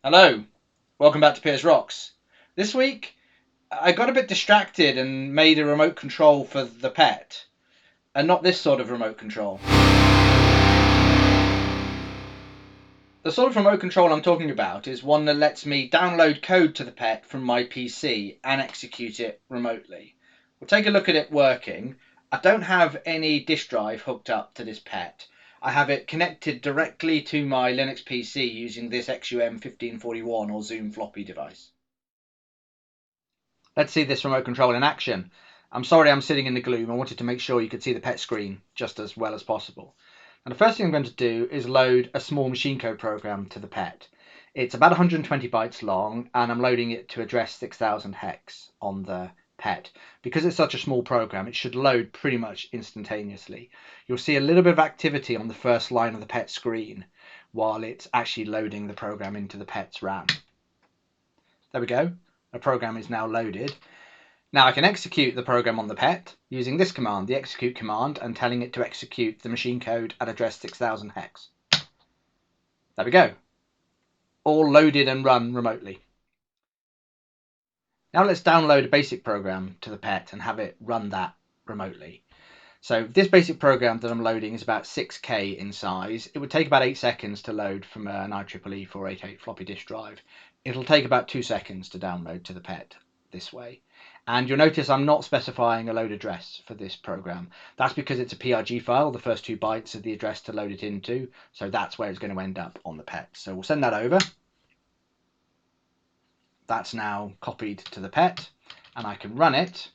Hello, welcome back to Piers Rocks. This week I got a bit distracted and made a remote control for the pet, and not this sort of remote control. The sort of remote control I'm talking about is one that lets me download code to the pet from my PC and execute it remotely. We'll take a look at it working. I don't have any disk drive hooked up to this pet. I have it connected directly to my Linux PC using this XUM1541 or ZoomFloppy device. Let's see this remote control in action. I'm sorry I'm sitting in the gloom. I wanted to make sure you could see the pet screen just as well as possible. And the first thing I'm going to do is load a small machine code program to the pet. It's about 120 bytes long, and I'm loading it to address 6000 hex on the pet. Because it's such a small program, it should load pretty much instantaneously. You'll see a little bit of activity on the first line of the pet screen while it's actually loading the program into the pet's RAM. There we go. The program is now loaded. Now I can execute the program on the pet using this command, the execute command, and telling it to execute the machine code at address 6000 hex. There we go. All loaded and run remotely. Now let's download a basic program to the pet and have it run that remotely. So this basic program that I'm loading is about 6K in size. It would take about 8 seconds to load from an IEEE-488 floppy disk drive. It'll take about 2 seconds to download to the pet this way. And you'll notice I'm not specifying a load address for this program. That's because it's a PRG file. The first 2 bytes are the address to load it into. So that's where it's going to end up on the pet. So we'll send that over. That's now copied to the pet. And I can run it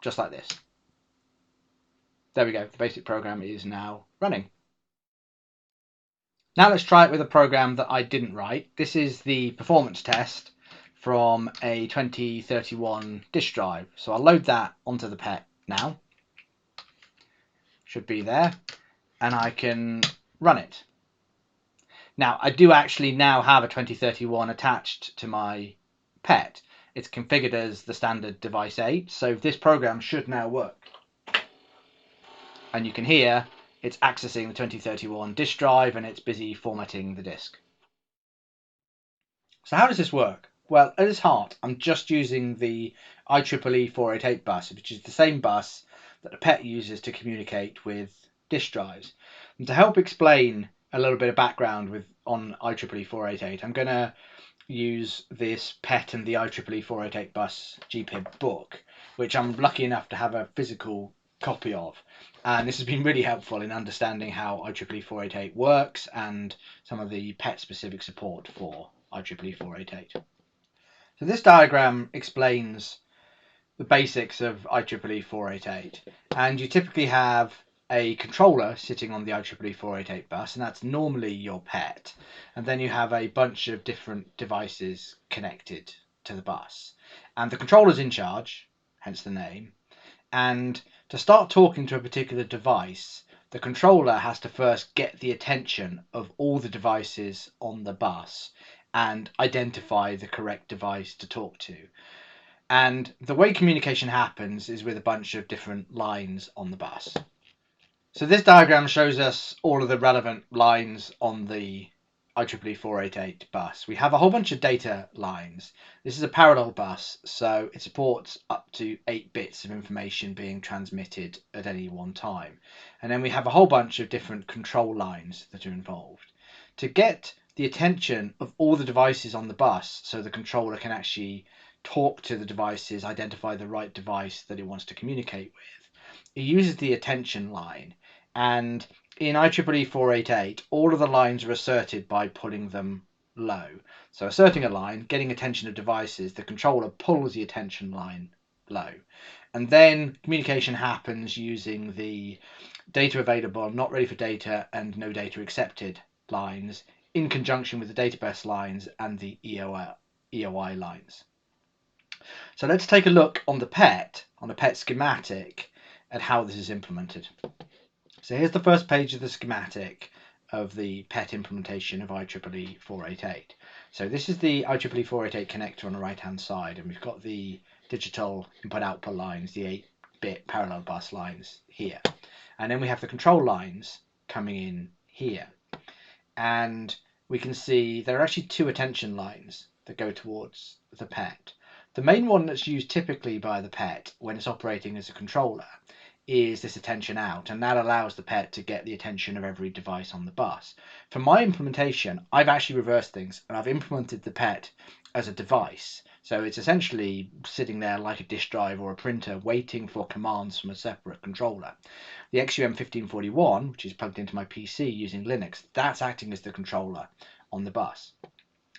just like this. There we go, the basic program is now running. Now let's try it with a program that I didn't write. This is the performance test from a 2031 disk drive. So I'll load that onto the pet now. Should be there. And I can run it. Now, I do actually now have a 2031 attached to my pet. It's configured as the standard device 8, so this program should now work. And you can hear it's accessing the 2031 disk drive and it's busy formatting the disk. So how does this work? Well, at its heart, I'm just using the IEEE-488 bus, which is the same bus that the PET uses to communicate with disk drives. And to help explain a little bit of background on IEEE-488, I'm going to use this PET and the IEEE-488 bus GPIB book, which I'm lucky enough to have a physical copy of, and this has been really helpful in understanding how IEEE-488 works and some of the PET specific support for IEEE-488. So this diagram explains the basics of IEEE-488, and you typically have a controller sitting on the IEEE-488 bus, and that's normally your PET, and then you have a bunch of different devices connected to the bus, and the controller's in charge, hence the name. And to start talking to a particular device, the controller has to first get the attention of all the devices on the bus and identify the correct device to talk to. And the way communication happens is with a bunch of different lines on the bus. So this diagram shows us all of the relevant lines on the IEEE-488 bus. We have a whole bunch of data lines. This is a parallel bus, so it supports up to 8 bits of information being transmitted at any one time. And then we have a whole bunch of different control lines that are involved. To get the attention of all the devices on the bus so the controller can actually talk to the devices, identify the right device that it wants to communicate with, it uses the attention line. And in IEEE-488, all of the lines are asserted by pulling them low. So asserting a line, getting attention of devices, the controller pulls the attention line low. And then communication happens using the data available, not ready for data, and no data accepted lines in conjunction with the data bus lines and the EOI lines. So let's take a look on the PET schematic at how this is implemented. So here's the first page of the schematic of the PET implementation of IEEE-488. So this is the IEEE-488 connector on the right hand side, and we've got the digital input-output lines, the 8-bit parallel bus lines here. And then we have the control lines coming in here. And we can see there are actually two attention lines that go towards the PET. The main one that's used typically by the PET when it's operating as a controller is this attention out, and that allows the PET to get the attention of every device on the bus. For my implementation, I've actually reversed things, and I've implemented the PET as a device. So it's essentially sitting there like a disk drive or a printer waiting for commands from a separate controller. The XUM1541, which is plugged into my PC using Linux, that's acting as the controller on the bus.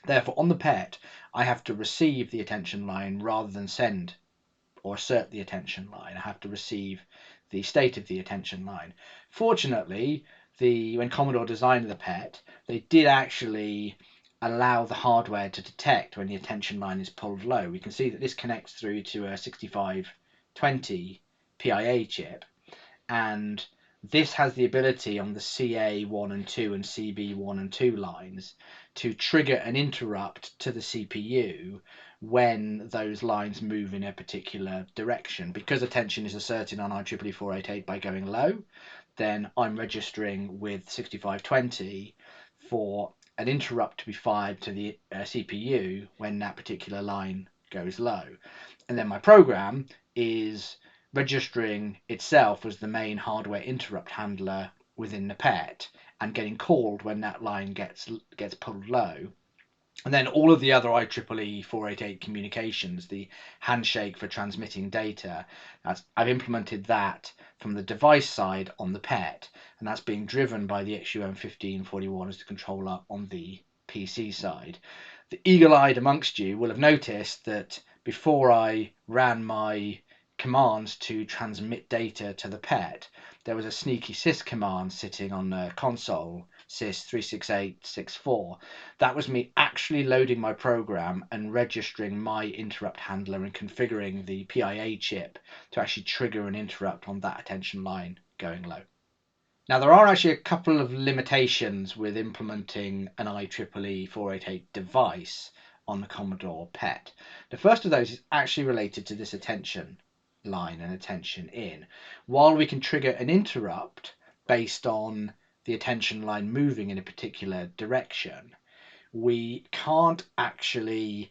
Therefore, on the PET, I have to receive the attention line rather than send or assert the attention line. I have to receive the state of the attention line. Fortunately, when Commodore designed the PET, they did actually allow the hardware to detect when the attention line is pulled low. We can see that this connects through to a 6520 PIA chip, and this has the ability on the CA1 and 2 and CB1 and 2 lines to trigger an interrupt to the CPU when those lines move in a particular direction. Because attention is asserted on IEEE-488 by going low, then I'm registering with 6520 for an interrupt to be fired to the CPU when that particular line goes low. And then my program is registering itself as the main hardware interrupt handler within the PET and getting called when that line gets pulled low. And then all of the other IEEE-488 communications, the handshake for transmitting data, I've implemented that from the device side on the PET, and that's being driven by the XUM1541 as the controller on the PC side. The eagle-eyed amongst you will have noticed that before I ran my commands to transmit data to the PET, there was a sneaky sys command sitting on the console, sys36864. That was me actually loading my program and registering my interrupt handler and configuring the PIA chip to actually trigger an interrupt on that attention line going low. Now, there are actually a couple of limitations with implementing an IEEE-488 device on the Commodore PET. The first of those is actually related to this attention line and attention in. While we can trigger an interrupt based on the attention line moving in a particular direction, we can't actually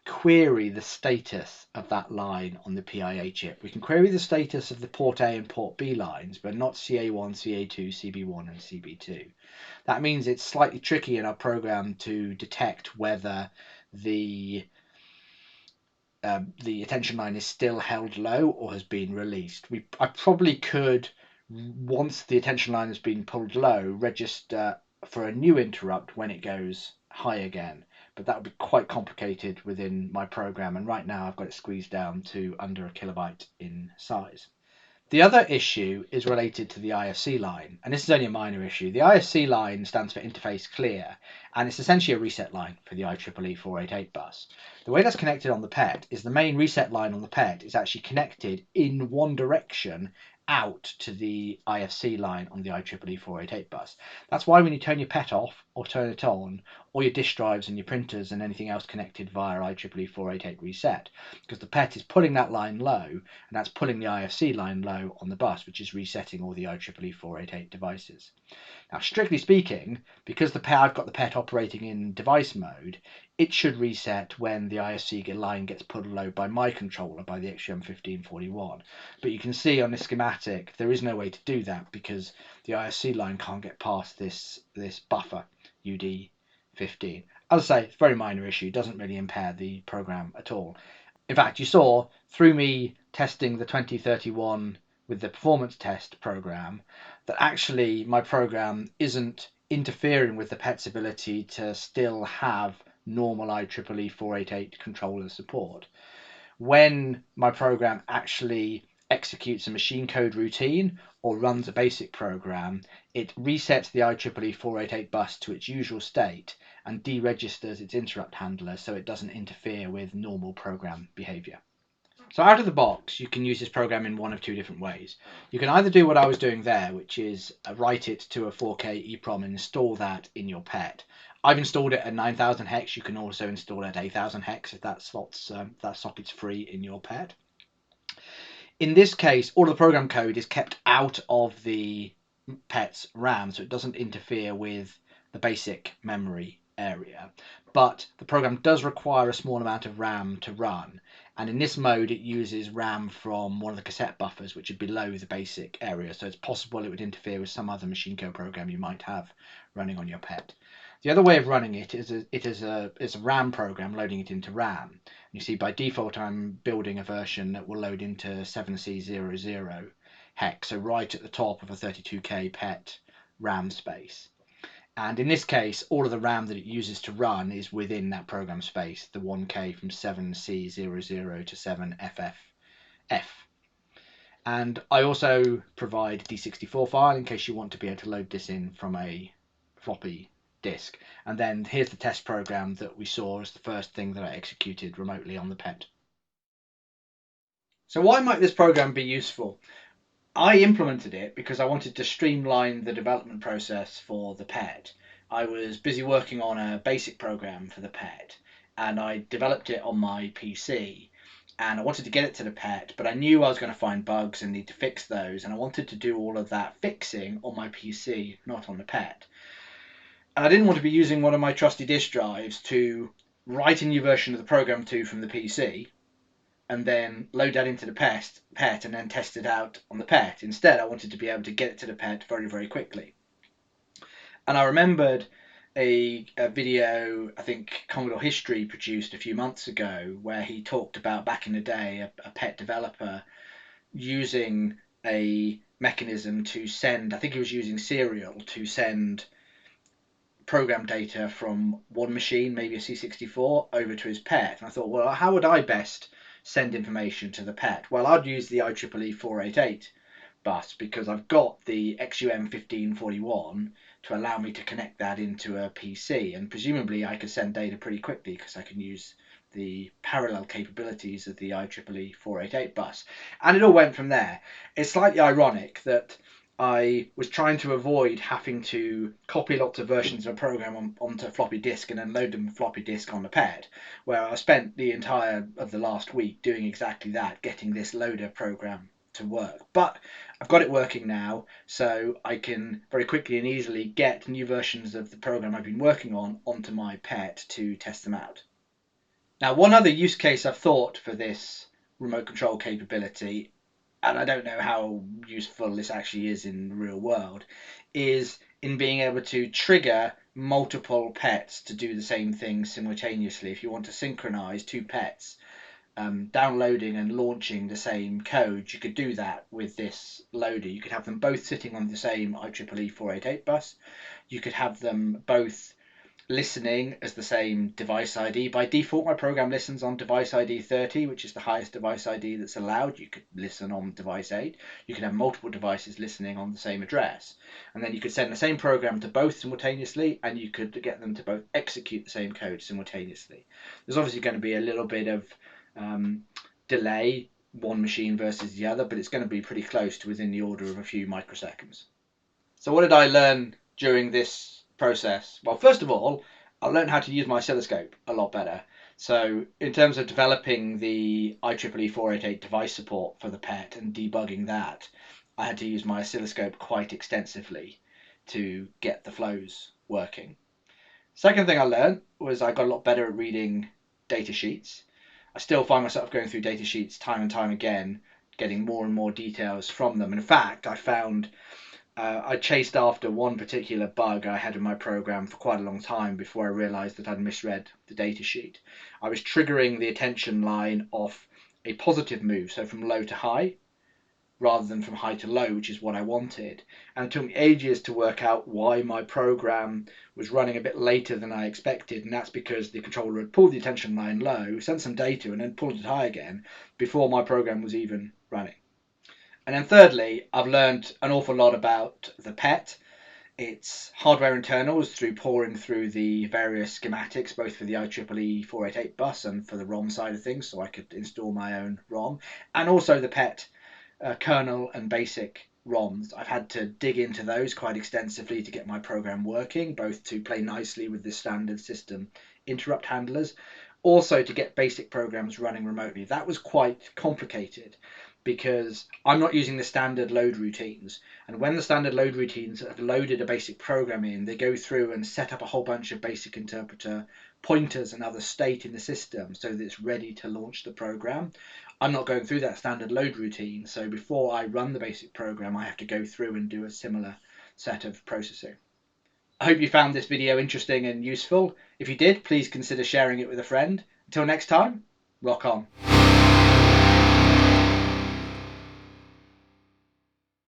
query the status of that line on the PIA chip. We can query the status of the port A and port B lines, but not CA1, CA2, CB1 and CB2. That means it's slightly tricky in our program to detect whether the attention line is still held low or has been released. I probably could, once the attention line has been pulled low, register for a new interrupt when it goes high again, but that would be quite complicated within my program, and right now I've got it squeezed down to under a kilobyte in size. The other issue is related to the IFC line, and this is only a minor issue. The IFC line stands for interface clear, and it's essentially a reset line for the IEEE-488 bus. The way that's connected on the PET is the main reset line on the PET is actually connected in one direction out to the IFC line on the IEEE-488 bus. That's why when you turn your PET off or turn it on, all your disk drives and your printers and anything else connected via IEEE-488 reset, because the PET is pulling that line low, and that's pulling the IFC line low on the bus, which is resetting all the IEEE-488 devices. Now, strictly speaking, because I've got the PET operating in device mode, it should reset when the IFC line gets pulled low by my controller, by the XUM1541. But you can see on this schematic, there is no way to do that because the IFC line can't get past this buffer, UD15. As I say, it's a very minor issue, doesn't really impair the program at all. In fact, you saw through me testing the 2031 with the performance test program that actually my program isn't interfering with the PET's ability to still have normal IEEE-488 controller support. When my program actually executes a machine code routine or runs a basic program, it resets the IEEE-488 bus to its usual state and deregisters its interrupt handler so it doesn't interfere with normal program behavior. So out of the box, you can use this program in one of two different ways. You can either do what I was doing there, which is write it to a 4K EEPROM and install that in your PET. I've installed it at 9000 hex. You can also install it at 8000 hex if that socket's free in your PET. In this case, all the program code is kept out of the PET's RAM, so it doesn't interfere with the basic memory area, but the program does require a small amount of RAM to run, and in this mode it uses RAM from one of the cassette buffers, which are below the basic area, so it's possible it would interfere with some other machine code program you might have running on your PET. The other way of running it is a RAM program, loading it into RAM. You see, by default I'm building a version that will load into 7C00 hex, so right at the top of a 32K PET RAM space. And in this case, all of the RAM that it uses to run is within that program space, the 1K from 7C00 to 7FFF. And I also provide a D64 file in case you want to be able to load this in from a floppy disk. And then here's the test program that we saw as the first thing that I executed remotely on the PET. So why might this program be useful? I implemented it because I wanted to streamline the development process for the PET. I was busy working on a basic program for the PET, and I developed it on my PC, and I wanted to get it to the PET, but I knew I was going to find bugs and need to fix those, and I wanted to do all of that fixing on my PC, not on the PET. And I didn't want to be using one of my trusty disk drives to write a new version of the program to from the PC, and then load that into the PET and then test it out on the PET. Instead, I wanted to be able to get it to the PET very, very quickly. And I remembered a video I think Commodore History produced a few months ago, where he talked about back in the day a PET developer using a mechanism to send, I think he was using serial to send program data from one machine, maybe a C64, over to his PET. And I thought, well, how would I best send information to the PET? Well, I'd use the IEEE-488 bus because I've got the XUM1541 to allow me to connect that into a PC, and presumably I could send data pretty quickly because I can use the parallel capabilities of the IEEE-488 bus. And it all went from there. It's slightly ironic that I was trying to avoid having to copy lots of versions of a program onto a floppy disk and then load them floppy disk on the PET, where I spent the entire of the last week doing exactly that, getting this loader program to work. But I've got it working now, so I can very quickly and easily get new versions of the program I've been working on onto my PET to test them out. Now, one other use case I've thought for this remote control capability, and I don't know how useful this actually is in the real world, is in being able to trigger multiple PETs to do the same thing simultaneously. If you want to synchronize two PETs downloading and launching the same code, you could do that with this loader. You could have them both sitting on the same IEEE-488 bus. You could have them both listening as the same device ID. By default, my program listens on device ID 30, which is the highest device ID that's allowed. You could listen on device 8. You could have multiple devices listening on the same address. And then you could send the same program to both simultaneously, and you could get them to both execute the same code simultaneously. There's obviously going to be a little bit of delay, one machine versus the other, but it's going to be pretty close to within the order of a few microseconds. So what did I learn during this process? Well, first of all, I learned how to use my oscilloscope a lot better. So in terms of developing the IEEE-488 device support for the PET and debugging that, I had to use my oscilloscope quite extensively to get the flows working. Second thing I learned was I got a lot better at reading data sheets. I still find myself going through data sheets time and time again, getting more and more details from them. In fact, I found I chased after one particular bug I had in my program for quite a long time before I realized that I'd misread the datasheet. I was triggering the attention line off a positive move, so from low to high, rather than from high to low, which is what I wanted. And it took me ages to work out why my program was running a bit later than I expected, and that's because the controller had pulled the attention line low, sent some data, and then pulled it high again before my program was even running. And then thirdly, I've learned an awful lot about the PET, its hardware internals, through poring through the various schematics, both for the IEEE-488 bus and for the ROM side of things, so I could install my own ROM, and also the PET kernel and basic ROMs. I've had to dig into those quite extensively to get my program working, both to play nicely with the standard system interrupt handlers, also to get basic programs running remotely. That was quite complicated. because I'm not using the standard load routines. And when the standard load routines have loaded a basic program in, they go through and set up a whole bunch of basic interpreter pointers and other state in the system so that it's ready to launch the program. I'm not going through that standard load routine, so before I run the basic program, I have to go through and do a similar set of processing. I hope you found this video interesting and useful. If you did, please consider sharing it with a friend. Until next time, rock on.